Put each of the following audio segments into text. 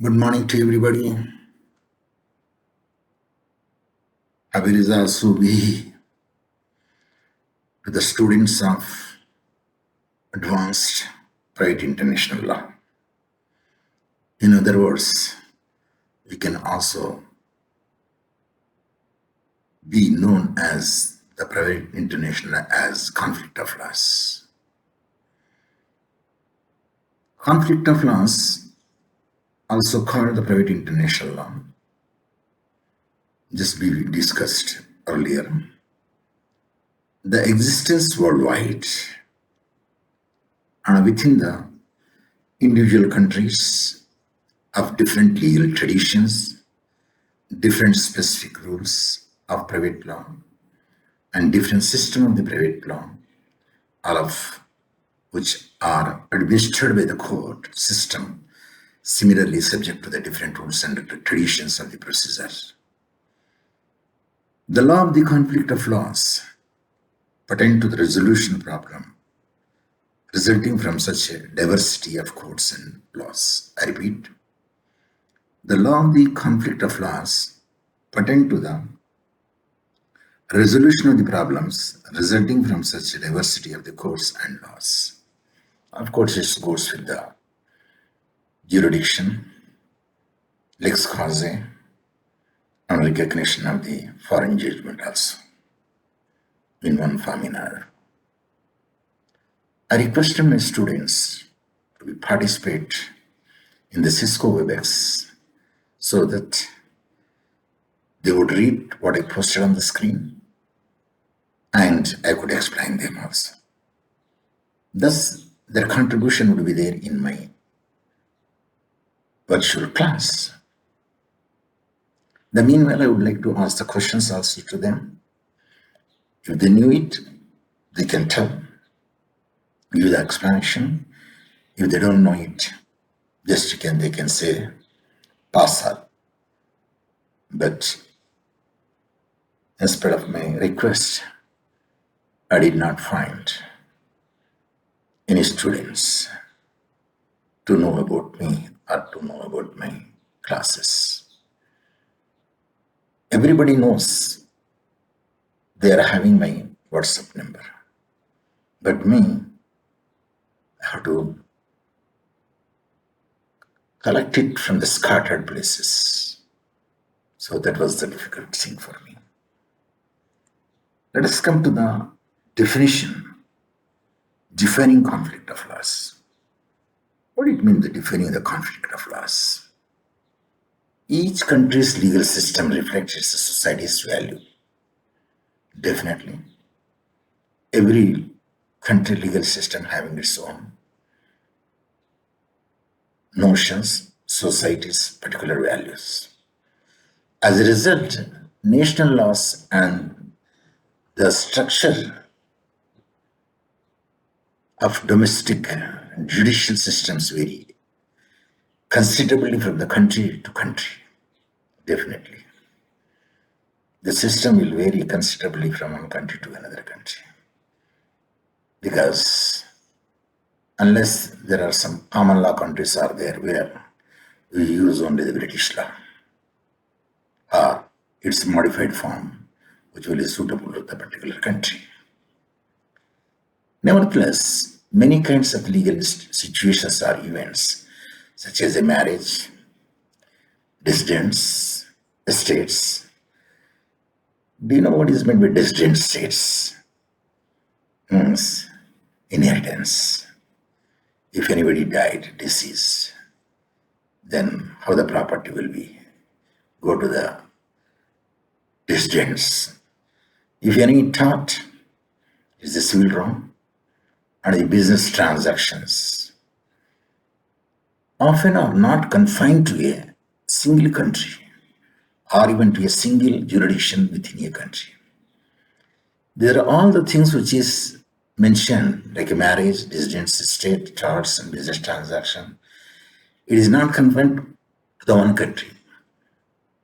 Good morning to everybody. Abiriza Subi to the students of Advanced Private International Law. In other words, we can also be known as the Private International as conflict of laws. Conflict of laws, also called the Private International Law, just we discussed earlier. The existence worldwide and within the individual countries of different legal traditions, different specific rules of private law, and different system of the private law, all of which are administered by the court system, similarly subject to the different rules and traditions of the procedures. The law of the conflict of laws pertain to the resolution problem resulting from such a diversity of courts and laws. I repeat, the law of the conflict of laws pertain to the resolution of the problems resulting from such a diversity of the courts and laws. Of course, it goes with the jurisdiction, lex causae, and recognition of the foreign judgment also, in one form or another. I requested my students to participate in the Cisco WebEx so that they would read what I posted on the screen and I could explain them also. Thus, their contribution would be there in my virtual class. The meanwhile, I would like to ask the questions also to them. If they knew it, they can tell, give the explanation. If they don't know it, just they can say, pass on. But in spite of my request, I did not find any students to know about me or to know about my classes. Everybody knows they are having my WhatsApp number, but me, I have to collect it from the scattered places. So that was the difficult thing for me. Let us come to the definition, defining conflict of laws. What it means, the defining the conflict of laws? Each country's legal system reflects its society's value. Definitely. Every country legal system having its own notions, society's particular values. As a result, national laws and the structure of domestic judicial systems vary considerably from the country to country. Definitely. The system will vary considerably from one country to another country. Because unless there are some common law countries are there where we use only the British law or its modified form, which will be suitable to the particular country. Nevertheless, many kinds of legal situations or events, such as a marriage, dissidents, estates. Do you know what is meant by dissident states? Means inheritance. If anybody died, deceased, then how the property will be? Go to the dissidents. If any tort is a civil wrong, and the business transactions often are not confined to a single country or even to a single jurisdiction within a country. There are all the things which is mentioned, like a marriage, dissidents, estate, torts, and business transaction. It is not confined to the one country,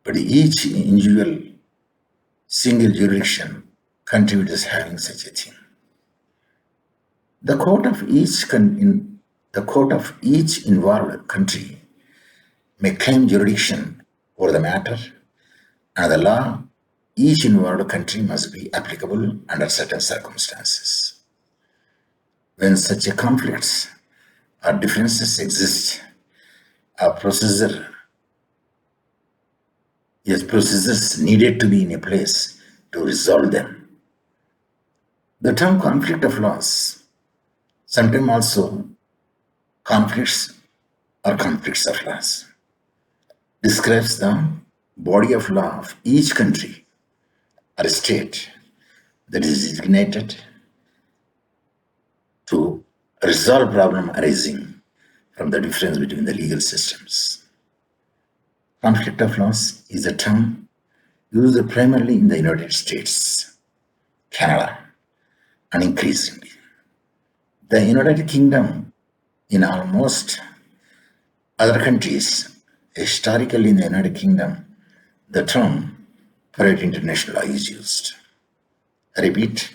but each individual single jurisdiction country which is having such a thing. The court of each involved country may claim jurisdiction over the matter, and the law each involved country must be applicable under certain circumstances. When such a conflicts or differences exist, a procedures needed to be in a place to resolve them. The term conflict of laws, sometimes also conflicts or conflicts of laws, describes the body of law of each country or state that is designated to resolve problem arising from the difference between the legal systems. Conflict of laws is a term used primarily in the United States, Canada, and increasingly the United Kingdom. In almost other countries, historically in the United Kingdom, the term private international law is used. I repeat,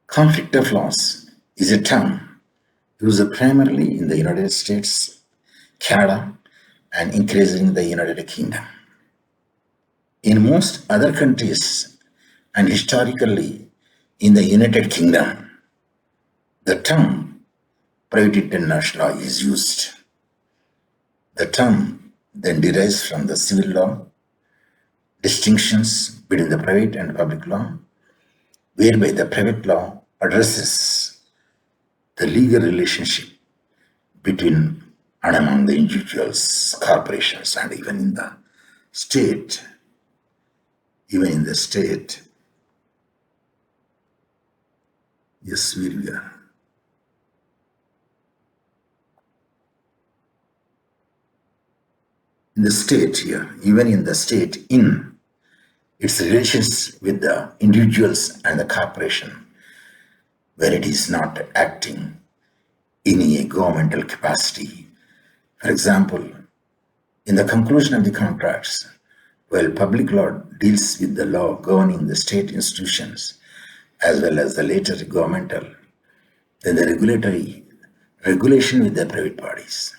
conflict of laws is a term used primarily in the United States, Canada, and increasingly in the United Kingdom. In most other countries, and historically in the United Kingdom, the term private international law is used. The term then derives from the civil law distinctions between the private and public law, whereby the private law addresses the legal relationship between and among the individuals, corporations, and even in the state. Yes, we are. In the state here, even in the state, in its relations with the individuals and the corporation, where it is not acting in a governmental capacity. For example, in the conclusion of the contracts, while public law deals with the law governing the state institutions as well as the later governmental, then the regulation with the private parties.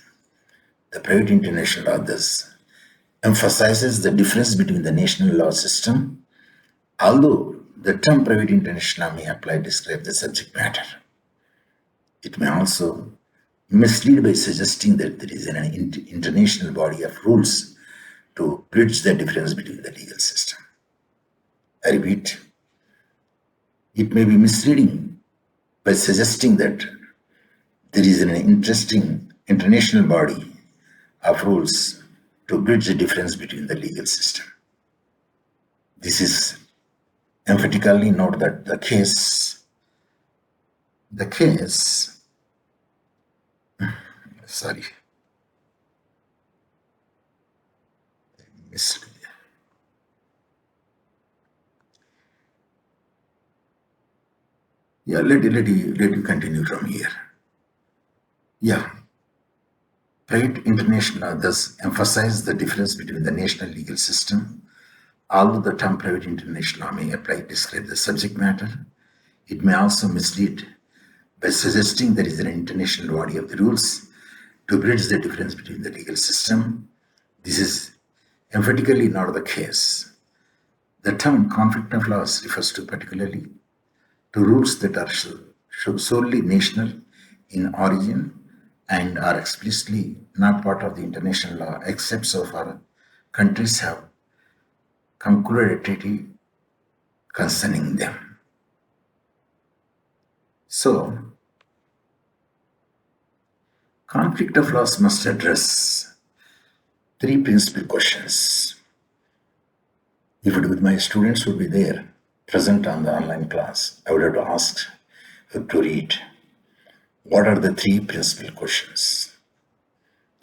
The private international law thus emphasizes the difference between the national law system, although the term private international law may apply to describe the subject matter. It may also mislead by suggesting that there is an international body of rules to bridge the difference between the legal system. I repeat, it may be misleading by suggesting that there is an interesting international body of rules to bridge the difference between the legal system. This is emphatically not that the case, sorry, yeah, let you continue from here. Yeah. Private international law thus emphasizes the difference between the national legal system. Although the term private international law may apply to describe the subject matter, it may also mislead by suggesting there is an international body of the rules to bridge the difference between the legal system. This is emphatically not the case. The term conflict of laws refers to particularly to rules that are solely national in origin and are explicitly not part of the international law, except so far countries have concluded a treaty concerning them. So, conflict of laws must address three principal questions. If it with my students would be there, present on the online class, I would have to ask to read what are the three principal questions.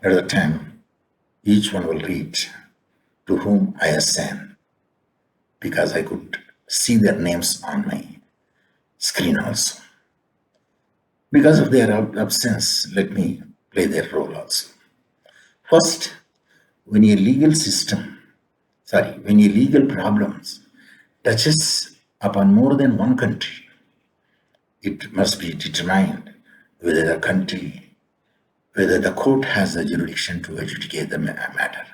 At the time, each one will read to whom I assign, because I could see their names on my screen also. Because of their absence, let me play their role also. First, when a legal problems touches upon more than one country, it must be determined whether the country whether the court has the jurisdiction to adjudicate the matter.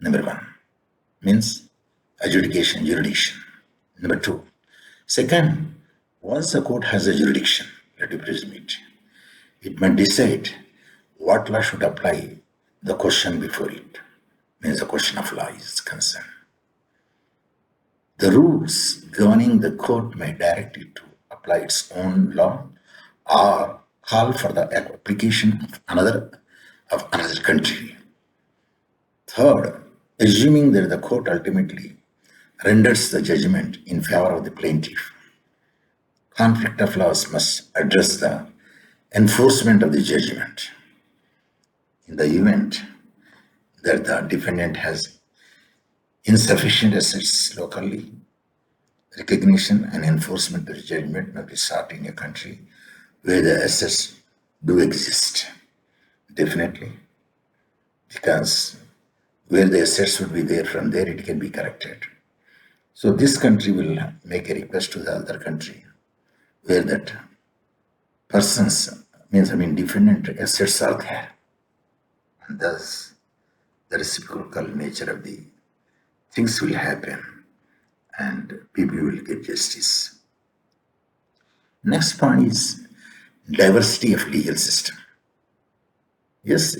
Number one means adjudication, jurisdiction. Number two. Second, once the court has a jurisdiction, let me presume it must decide what law should apply the question before it, means the question of law is concerned. The rules governing the court may direct it to apply its own law or call for the application of another country. Third, assuming that the court ultimately renders the judgment in favor of the plaintiff, conflict of laws must address the enforcement of the judgment. In the event that the defendant has insufficient assets locally, recognition and enforcement of the judgment must be sought in a country where the assets do exist. Definitely, because where the assets would be there, from there it can be corrected. So this country will make a request to the other country where that defendant assets are there. And thus, the reciprocal nature of the things will happen and people will get justice. Next point is diversity of legal system. Yes,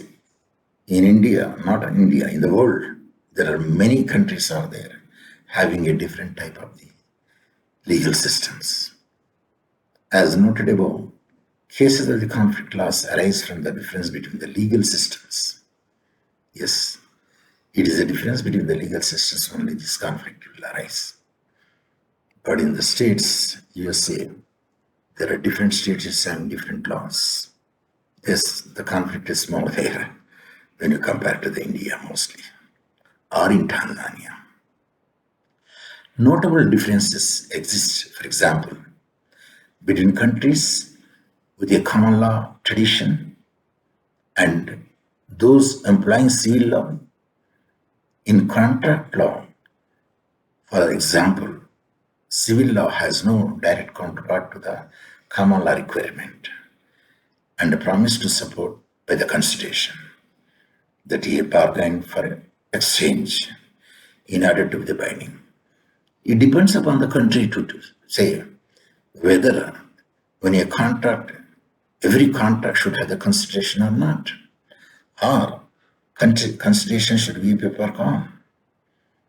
in India, not in India, in the world, there are many countries are there having a different type of the legal systems. As noted above, cases of the conflict laws arise from the difference between the legal systems. Yes, it is a difference between the legal systems only this conflict will arise. But in the states, USA, there are different states having different laws. Yes, the conflict is more there when you compare to the India mostly, or in Tanzania. Notable differences exist, for example, between countries with a common law tradition and those employing civil law. In contract law, for example, civil law has no direct counterpart to the common law requirement and a promise to support by the Constitution that he bargained for exchange in order to be the binding. It depends upon the country to say whether when a contract, every contract should have the Constitution or not, or Constitution should be paper calm.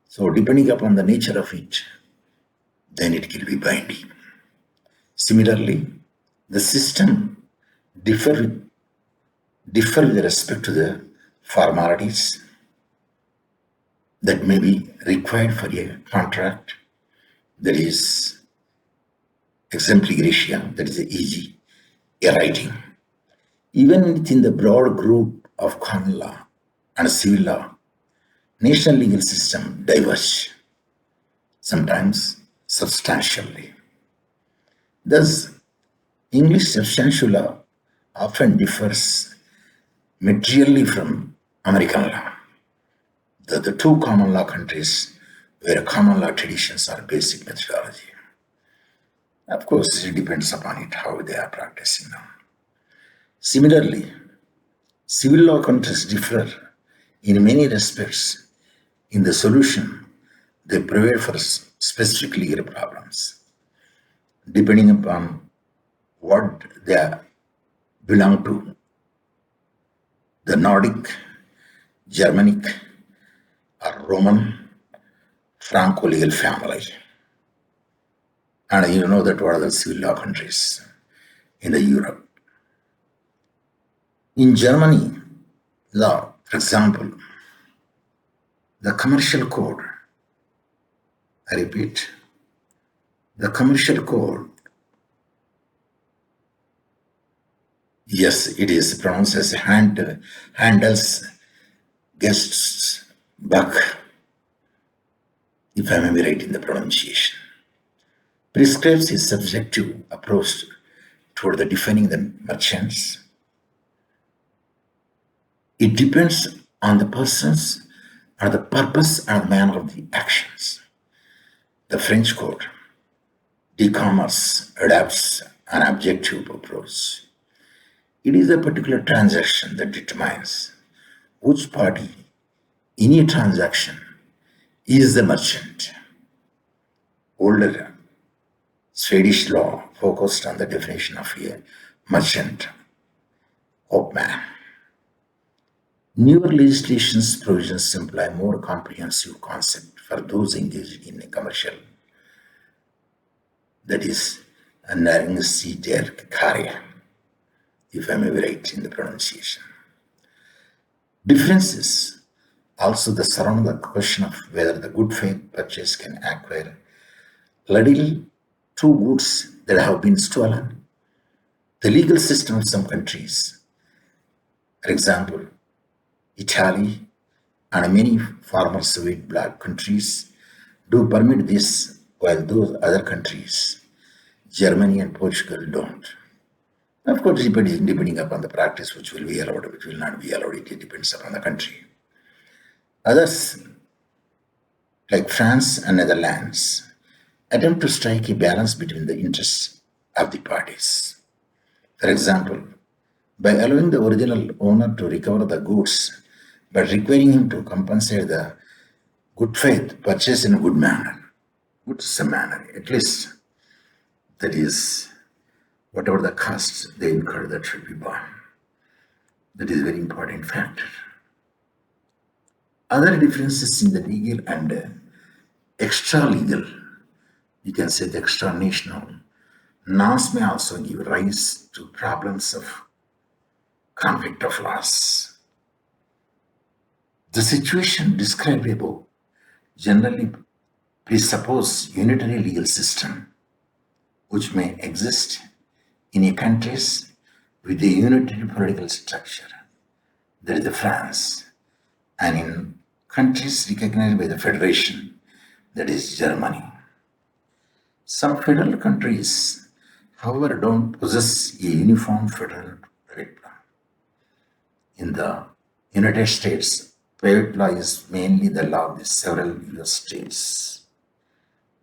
So depending upon the nature of it, then it will be binding. Similarly, the system differ with respect to the formalities that may be required for a contract, that is exempli gratia, that is easy, a writing. Even within the broad group of common law and civil law, national legal system diverge, sometimes substantially. Thus, English substantial law often differs materially from American law. The two common law countries where common law traditions are basic methodology. Of course, it depends upon it how they are practicing now. Similarly, civil law countries differ in many respects in the solution they provide for specific legal problems, depending upon what they belong to, the Nordic, Germanic, or Roman Franco-legal family. And you know that what are the civil law countries in the Europe. In Germany law, for example, the commercial code, I repeat, the commercial code, yes, it is pronounced as Handel's Gestbuch, if I may be right in the pronunciation, prescribes a subjective approach toward the defining the merchants. It depends on the persons or the purpose and manner of the actions. The French code, de commerce, adapts an objective approach. It is a particular transaction that determines which party in a transaction is the merchant. Older Swedish law focused on the definition of a merchant, opman. Newer legislation's provisions imply more comprehensive concept for those engaged in a commercial, that is, a näringssidkarkarya, if I may be right in the pronunciation. Differences also the surround the question of whether the good faith purchase can acquire readily two goods that have been stolen. The legal system of some countries, for example, Italy and many former Soviet bloc countries, do permit this, while those other countries, Germany and Portugal, don't. Of course, depending upon the practice, which will be allowed, which will not be allowed, it depends upon the country. Others, like France and Netherlands, attempt to strike a balance between the interests of the parties. For example, by allowing the original owner to recover the goods, but requiring him to compensate the good faith purchase in a good manner. Good is a manner, at least that is whatever the costs they incur, that should be borne. That is a very important factor. Other differences in the legal and extra legal, you can say the extra national norms may also give rise to problems of conflict of laws. The situation described above generally presuppose unitary legal system which may exist in a countries with a unitary political structure, that is the France, and in countries recognized by the Federation, that is Germany. Some federal countries, however, don't possess a uniform federal private law. In the United States, private law is mainly the law of the several US states.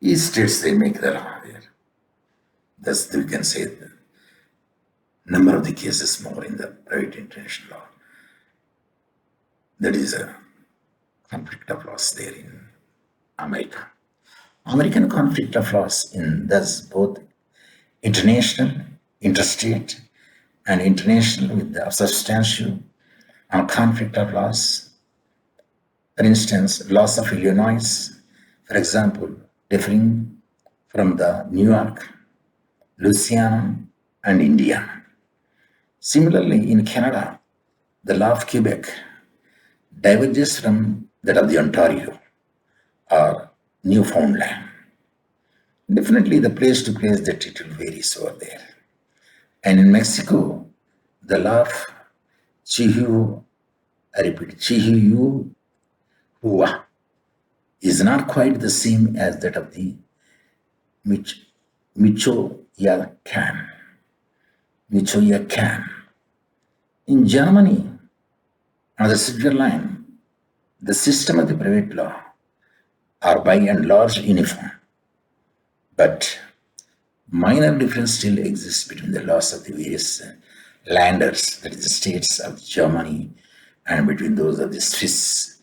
Each states they make the law there. Thus, we can say the number of the cases more in the private international law. That is a conflict of laws there in America. American conflict of laws in thus both international, interstate, and international with the substantial and conflict of laws. For instance, laws of Illinois, for example, differing from the New York, Louisiana, and Indiana. Similarly, in Canada, the law of Quebec diverges from that of the Ontario or Newfoundland. Definitely the place to place that it will vary over there. And in Mexico, the law of Chihuahua, I repeat, Chihuahua is not quite the same as that of the Michoacan. In Germany, on the Switzerland, the system of the private law are by and large uniform, but minor difference still exists between the laws of the various landers, that is the states of Germany, and between those of the Swiss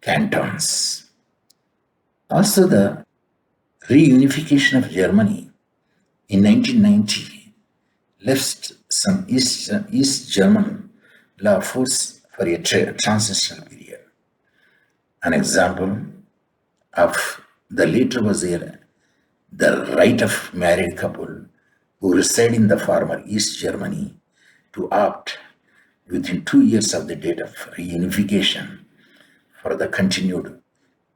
cantons. Also, the reunification of Germany in 1990 left some East German law force for a transitional period. An example of the later was the right of married couple who reside in the former East Germany to opt within 2 years of the date of reunification for the continued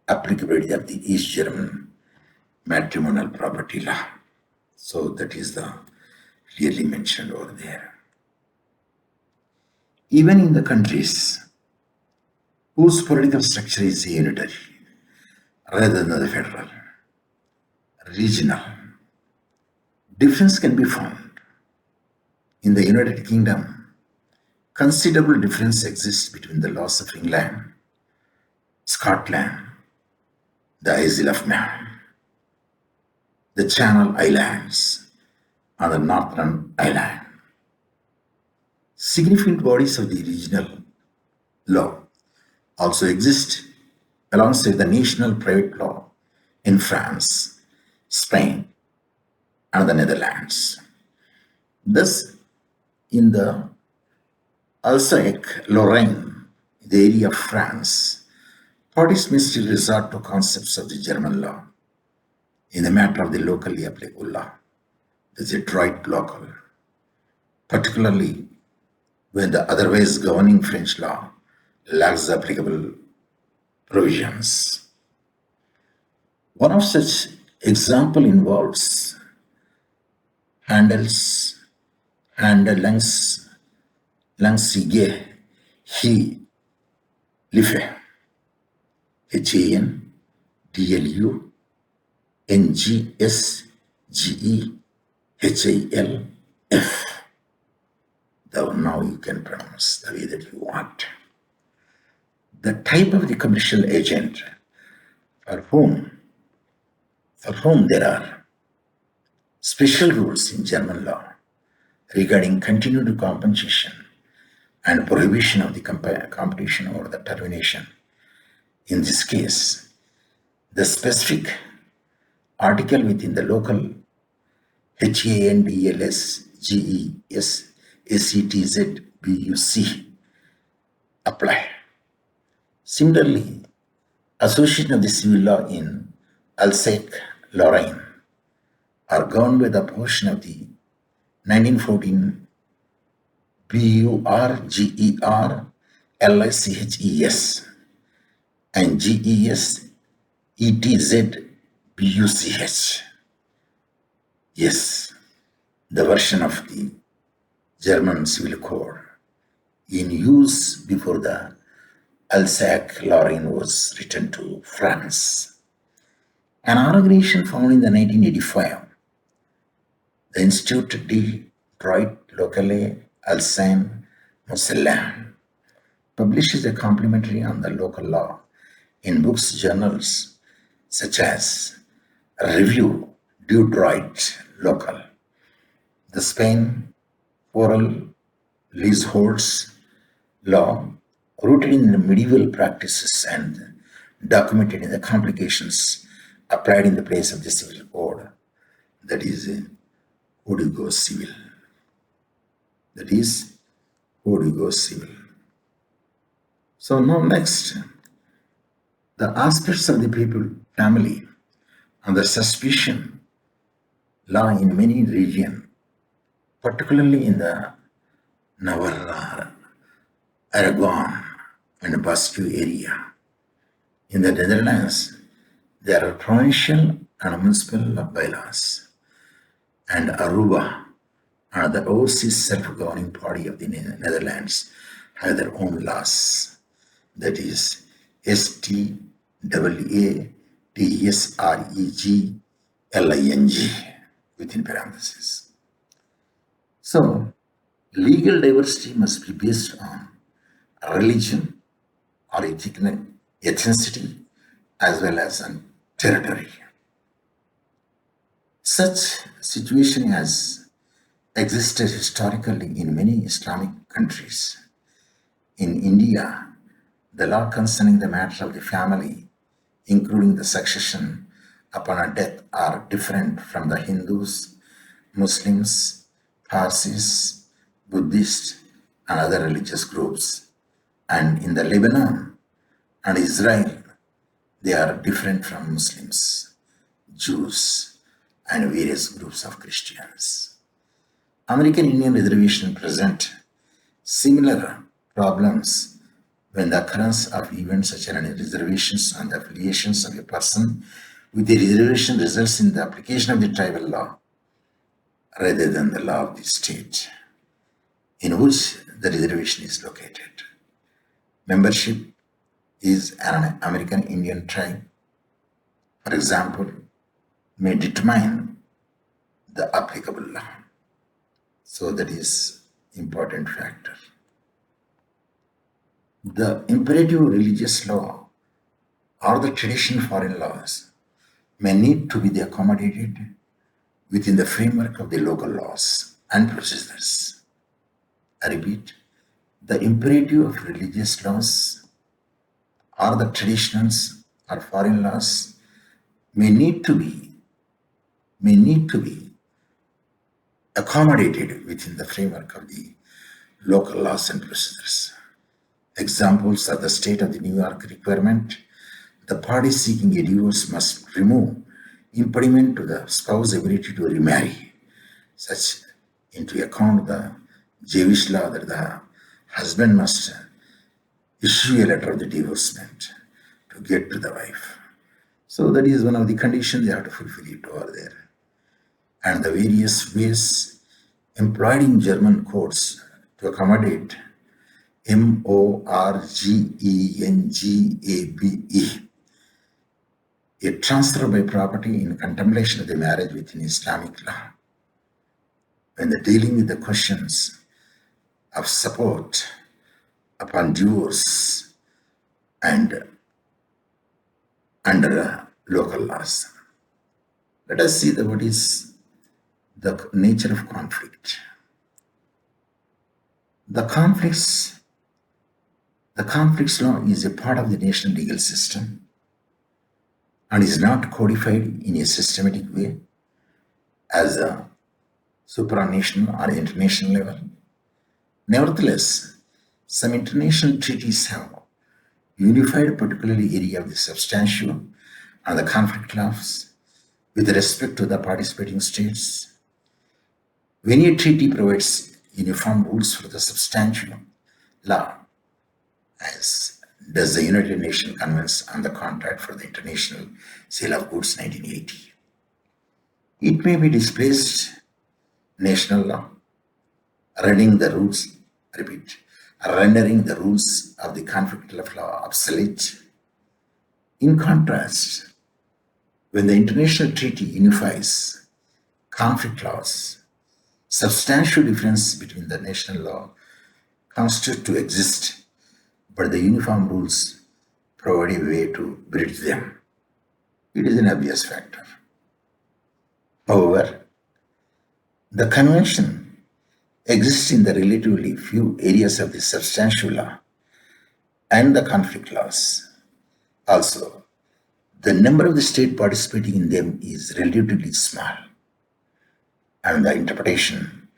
applicability of the East German matrimonial property law. So that is the clearly mentioned over there. Even in the countries whose political structure is unitary rather than the federal, regional, difference can be found. In the United Kingdom, considerable difference exists between the laws of England, Scotland, the Isle of Man, the Channel Islands, and the Northern Ireland. Significant bodies of the regional law also exist alongside the national private law in France, Spain, and the Netherlands. Thus, in the Alsace-Lorraine, the area of France, parties may still resort to concepts of the German law in the matter of the locally applicable law, the droit local, particularly when the otherwise governing French law lacks the applicable provisions. One of such example involves Handel's Handel's Langsige he Life HANDLUNGSGEHILF. Now you can pronounce the way that you want. The type of the commercial agent for whom there are special rules in German law regarding continued compensation and prohibition of the competition or the termination. In this case, the specific article within the local HANDLSGESACTZBUC apply. Similarly, Association of the Civil Law in Alsace-Lorraine are governed by the portion of the 1914 BURGER and GESETZBUCH. Yes, the version of the German Civil Code in use before the Alsace-Lorraine was returned to France. An organization founded in the 1985, the Institut de Droit Local Alsace-Moselle, publishes a commentary on the local law in books, journals such as Revue du Droit Local, the Spain Oral Leaseholds Law, rooted in the medieval practices and documented in the complications applied in the place of the civil code, that is Código Civil. That is Código Civil. So now next, the aspects of the people, family, and the suspicion law in many regions, particularly in the Navarra, Aragon, and Basque area. In the Netherlands, there are provincial and municipal bylaws, and Aruba and the overseas self-governing body of the Netherlands have their own laws, that is STAATSREGLING within parentheses. So, legal diversity must be based on religion or ethnicity as well as on territory. Such situation has existed historically in many Islamic countries. In India, the law concerning the matter of the family, including the succession upon a death, are different from the Hindus, Muslims, Parsis, Buddhists, and other religious groups. And in the Lebanon and Israel, they are different from Muslims, Jews, and various groups of Christians. American Indian reservation present similar problems when the occurrence of events such as reservations and the affiliations of a person with a reservation results in the application of the tribal law rather than the law of the state in which the reservation is located. Membership is an American Indian tribe, for example, may determine the applicable law. So that is important factor. The imperative religious law or the traditional foreign laws may need to be accommodated within the framework of the local laws and procedures. I repeat, the imperative of religious laws or the traditions or foreign laws may need to be accommodated within the framework of the local laws and procedures. Examples are the state of the New York requirement. The party seeking a divorce must remove impediment to the spouse's ability to remarry, such into account the Jewish law that the husband must issue a letter of the divorcement to get to the wife. So that is one of the conditions they have to fulfill it over there. And the various ways employed in German courts to accommodate morgengabe, a transfer by property in contemplation of the marriage within Islamic law. When they're dealing with the questions of support upon divorce and under local laws. Let us see what is the nature of conflict. The conflicts law is a part of the national legal system and is not codified in a systematic way as a supranational or international level. Nevertheless, some international treaties have unified particularly area of the substantial and the conflict laws with respect to the participating states. When a treaty provides uniform rules for the substantial law, as does the United Nations Convention on the Contract for the International Sale of Goods 1980, it may be displaced national law, rendering the rules of the conflict law obsolete. In contrast, when the international treaty unifies conflict laws, substantial difference between the national law constitute to exist, but the uniform rules provide a way to bridge them. It is an obvious factor. However, the convention exists in the relatively few areas of the substantial law and the conflict laws. Also, the number of the states participating in them is relatively small, and the interpretation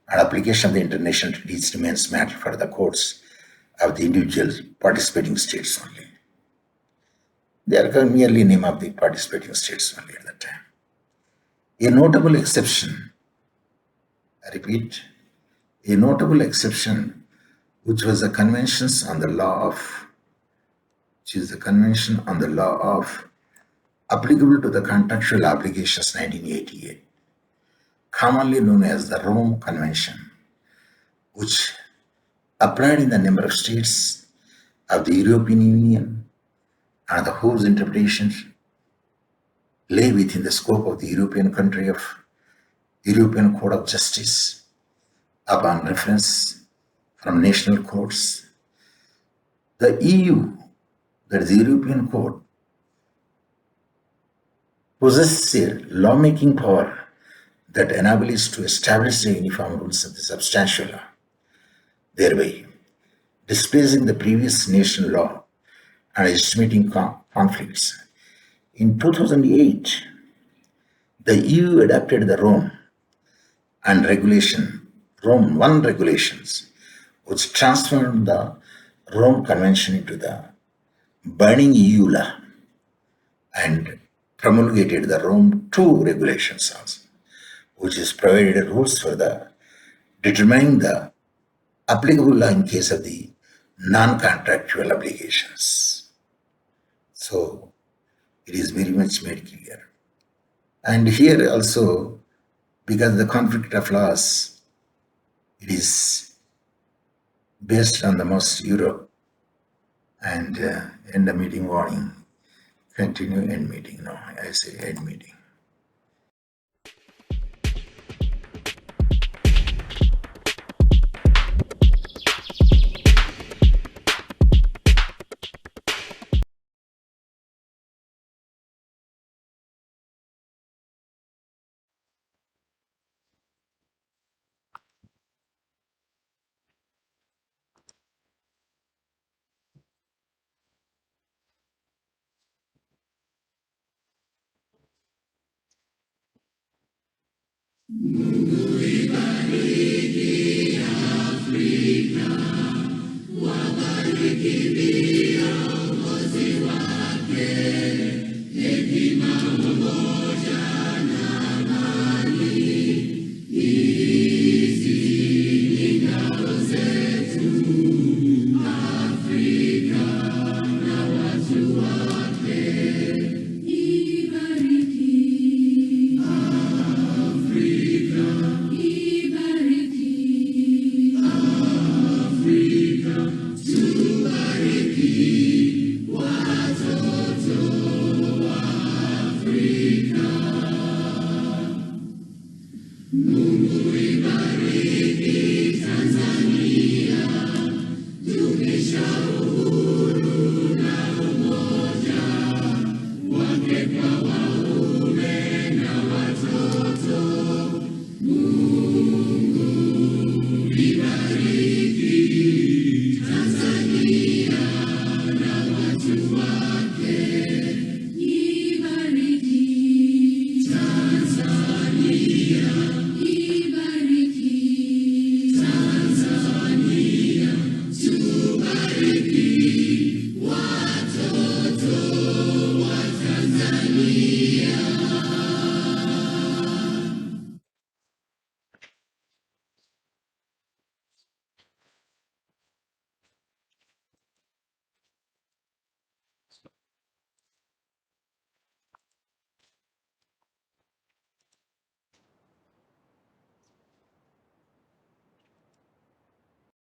and application of the international treaties remains matter for the courts of the individual participating states only. They are merely name of the participating states only at that time. A notable exception, I repeat, a notable exception, which was the conventions on the law of, applicable to the contractual obligations 1988, commonly known as the Rome Convention, which applied in the number of states of the European Union and whose interpretations lay within the scope of the European Code of Justice upon reference from national courts. The EU, that is the European Court, possesses a lawmaking power that enables to establish the uniform rules of the substantial law, thereby displacing the previous national law and estimating conflicts. In 2008, the EU adopted the Rome 1 regulations, which transformed the Rome Convention into the binding EU law and promulgated the Rome 2 regulations also, which is provided rules for the determining the applicable law in case of the non-contractual obligations. So it is very much made clear. And here also, because the conflict of laws, it is based on the most Europe, and end the meeting warning. Continue end meeting. No, I say end meeting. Hekima, umoja